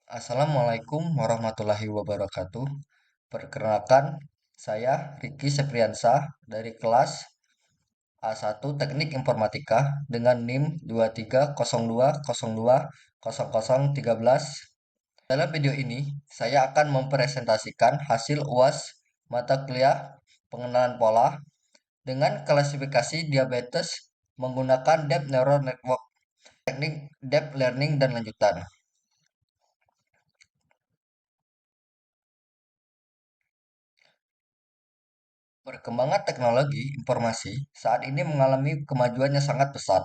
Assalamualaikum warahmatullahi wabarakatuh. Perkenalkan, saya Riki Sepriansah dari kelas A1 Teknik Informatika dengan NIM 2302020013. Dalam video ini, saya akan mempresentasikan hasil UAS mata kuliah pengenalan pola dengan klasifikasi diabetes menggunakan Deep Neural Network, teknik Deep Learning dan lanjutan. Perkembangan teknologi informasi saat ini mengalami kemajuan yang sangat pesat,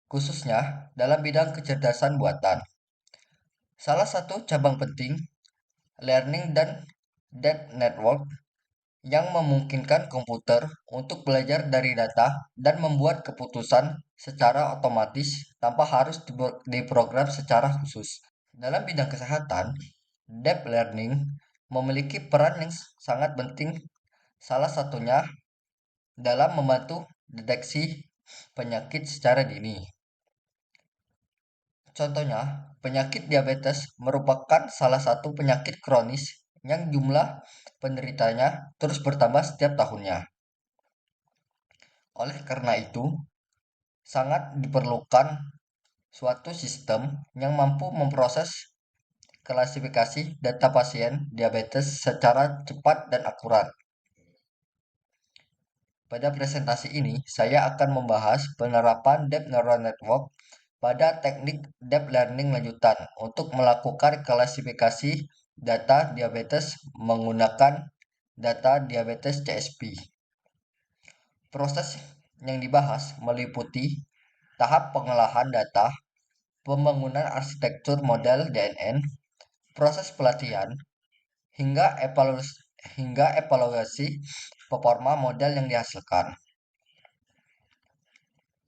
khususnya dalam bidang kecerdasan buatan. Salah satu cabang penting, learning dan deep network, yang memungkinkan komputer untuk belajar dari data dan membuat keputusan secara otomatis tanpa harus diprogram secara khusus. Dalam bidang kesehatan, deep learning memiliki peran yang sangat penting, salah satunya dalam membantu deteksi penyakit secara dini. Contohnya, penyakit diabetes merupakan salah satu penyakit kronis yang jumlah penderitanya terus bertambah setiap tahunnya. Oleh karena itu, sangat diperlukan suatu sistem yang mampu memproses klasifikasi data pasien diabetes secara cepat dan akurat. Pada presentasi ini, saya akan membahas penerapan Deep Neural Network pada teknik Deep Learning lanjutan untuk melakukan klasifikasi data diabetes menggunakan data diabetes CSP. Proses yang dibahas meliputi tahap pengolahan data, pembangunan arsitektur model DNN, proses pelatihan, hingga evaluasi performa model yang dihasilkan.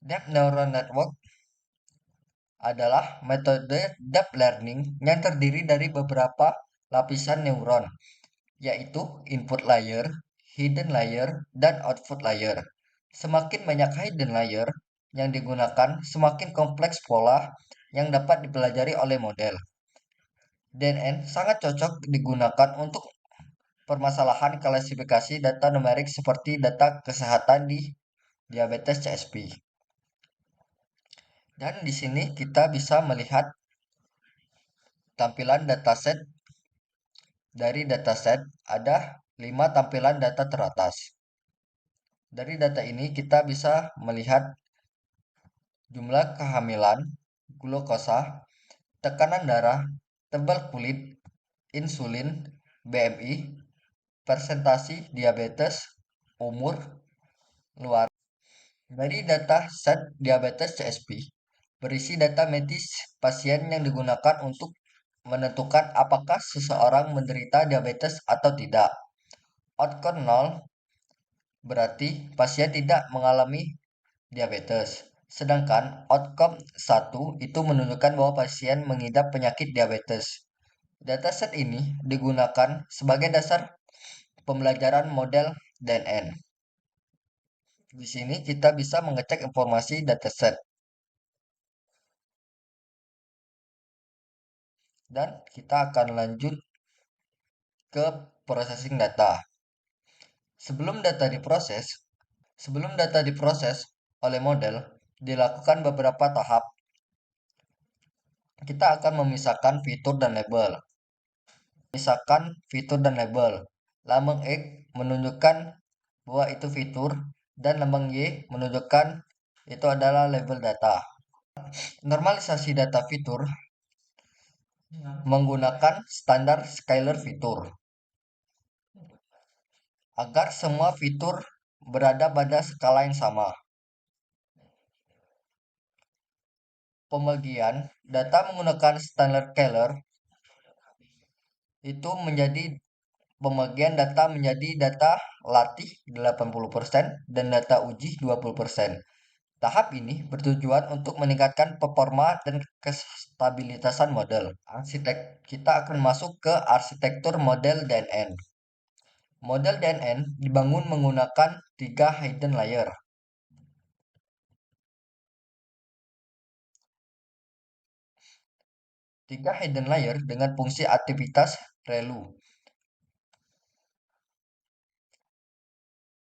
Deep Neural Network adalah metode deep learning yang terdiri dari beberapa lapisan neuron, yaitu input layer, hidden layer, dan output layer. Semakin banyak hidden layer yang digunakan, semakin kompleks pola yang dapat dipelajari oleh model. DNN sangat cocok digunakan untuk permasalahan klasifikasi data numerik seperti data kesehatan di diabetes CSP. Dan di sini kita bisa melihat tampilan dataset. Dari dataset ada 5 tampilan data teratas. Dari data ini kita bisa melihat jumlah kehamilan, glukosa, tekanan darah, tebal kulit, insulin, BMI, persentasi diabetes, umur, luar. Dari data set diabetes CSP, berisi data medis pasien yang digunakan untuk menentukan apakah seseorang menderita diabetes atau tidak. Outcome 0 berarti pasien tidak mengalami diabetes. Sedangkan outcome 1 itu menunjukkan bahwa pasien mengidap penyakit diabetes. Dataset ini digunakan sebagai dasar pembelajaran model DNN. Di sini kita bisa mengecek informasi dataset. Dan kita akan lanjut ke processing data. Sebelum data diproses oleh model, dilakukan beberapa tahap. Kita akan memisahkan fitur dan label. Lambang X menunjukkan bahwa itu fitur dan lambang Y menunjukkan itu adalah label data. Normalisasi data fitur menggunakan standar scalar fitur agar semua fitur berada pada skala yang sama. Pembagian data menggunakan standar scalar itu menjadi pembagian data menjadi data latih 80% dan data uji 20%. Tahap ini bertujuan untuk meningkatkan performa dan kestabilitasan model. Kita akan masuk ke arsitektur model DNN. Model DNN dibangun menggunakan 3 hidden layer. 3 hidden layer dengan fungsi aktivitas ReLU.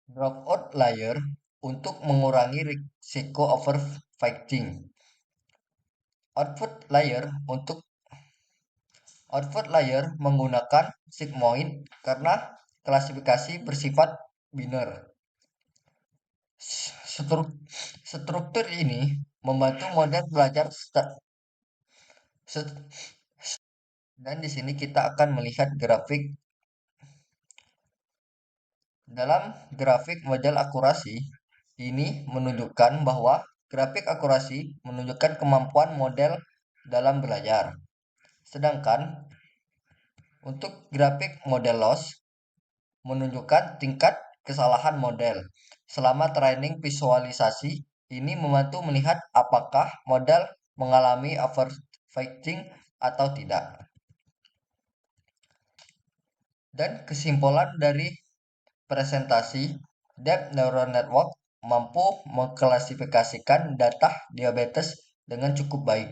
Dropout layer untuk mengurangi risiko overfitting. Output layer untuk output layer menggunakan sigmoid karena klasifikasi bersifat biner. Struktur ini membantu model belajar dan di sini kita akan melihat grafik. Dalam grafik model akurasi ini menunjukkan bahwa grafik akurasi menunjukkan kemampuan model dalam belajar. Sedangkan untuk grafik model loss menunjukkan tingkat kesalahan model. Selama training visualisasi, ini membantu melihat apakah model mengalami overfitting atau tidak. Dan kesimpulan dari presentasi, Deep Neural Network mampu mengklasifikasikan data diabetes dengan cukup baik.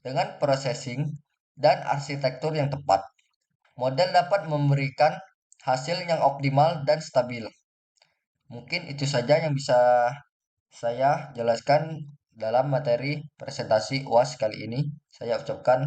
Dengan processing dan arsitektur yang tepat, model dapat memberikan hasil yang optimal dan stabil. Mungkin itu saja yang bisa saya jelaskan dalam materi presentasi UAS kali ini. Saya ucapkan